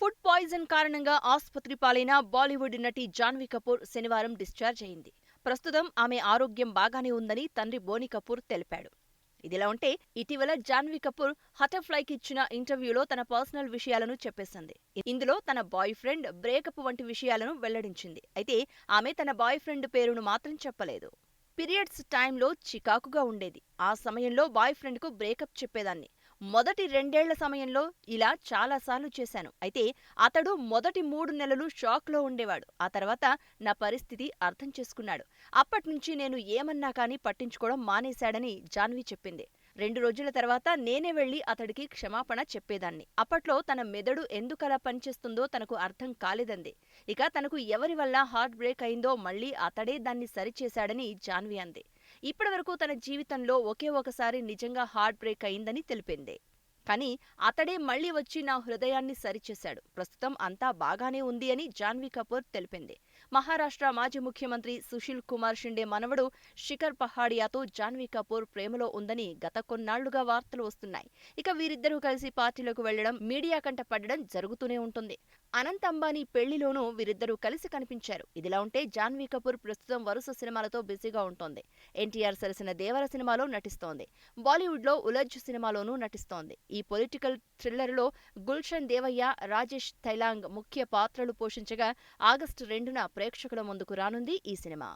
Food poison కారణంగా ఆసుపత్రి పాలైన బాలీవుడ్ నటి జాన్వీ కపూర్ శనివారం డిశ్చార్జ్ అయింది. ప్రస్తుతం ఆమె ఆరోగ్యం బాగానే ఉందని తండ్రి బోనీ కపూర్ తెలిపాడు. ఇదిలా ఉంటే ఇటీవల జాన్వీ కపూర్ హటర్ఫ్లైకి ఇచ్చిన ఇంటర్వ్యూలో తన పర్సనల్ విషయాలను చెప్పేసింది. ఇందులో తన బాయ్ ఫ్రెండ్ బ్రేకప్ వంటి విషయాలను వెల్లడించింది. అయితే ఆమె తన బాయ్ ఫ్రెండ్ పేరును మాత్రం చెప్పలేదు. పీరియడ్స్ టైంలో చికాకుగా ఉండేది. ఆ సమయంలో బాయ్ ఫ్రెండ్కు బ్రేకప్ చెప్పేదాన్ని. మొదటి 2 ఏళ్ల సమయంలో ఇలా చాలాసార్లు చేశాను. అయితే అతడు మొదటి 3 నెలలు షాక్లో ఉండేవాడు. ఆ తర్వాత నా పరిస్థితి అర్థం చేసుకున్నాడు. అప్పట్నుంచి నేను ఏమన్నా కానీ పట్టించుకోవడం మానేశాడని జాన్వీ చెప్పింది. 2 రోజుల తర్వాత నేనే వెళ్లి అతడికి క్షమాపణ చెప్పేదాన్ని. అప్పట్లో తన మెదడు ఎందుకలా పనిచేస్తుందో తనకు అర్థం కాలేదంది. ఇక తనకు ఎవరి వల్ల హార్ట్ బ్రేక్ అయిందో మళ్లీ అతడే దాన్ని సరిచేశాడని జాన్వీ అంది. ఇప్పటివరకు తన జీవితంలో ఒకే ఒకసారి నిజంగా హార్ట్ బ్రేక్ అయిందని తెలిపింది. కానీ అతడే మళ్లీ వచ్చి నా హృదయాన్ని సరిచేశాడు. ప్రస్తుతం అంతా బాగానే ఉంది అని జాన్వీ కపూర్ తెలిపింది. మహారాష్ట్ర మాజీ ముఖ్యమంత్రి సుశీల్ కుమార్ షిండే మనవడు శిఖర్ పహాడియాతో జాన్వీ కపూర్ ప్రేమలో ఉందని గత కొన్నాళ్లుగా వార్తలు వస్తున్నాయి. ఇక వీరిద్దరూ కలిసి పార్టీలకు వెళ్లడం, మీడియా కంట పడడం జరుగుతూనే ఉంటుంది. అనంత్ అంబానీ పెళ్లిలోనూ వీరిద్దరూ కలిసి కనిపించారు. ఇదిలా ఉంటే జాన్వీ కపూర్ ప్రస్తుతం వరుస సినిమాలతో బిజీగా ఉంటోంది. ఎన్టీఆర్ సరసన దేవర సినిమాలో నటిస్తోంది. బాలీవుడ్లో ఉలజ్ సినిమాలోనూ నటిస్తోంది. ఈ పొలిటికల్ థ్రిల్లర్లో గుల్షన్ దేవయ్య, రాజేష్ థైలాంగ్ ముఖ్య పాత్రలు పోషించగా ఆగస్టు 2న ప్రేక్షకుల ముందుకు రానుంది ఈ సినిమా.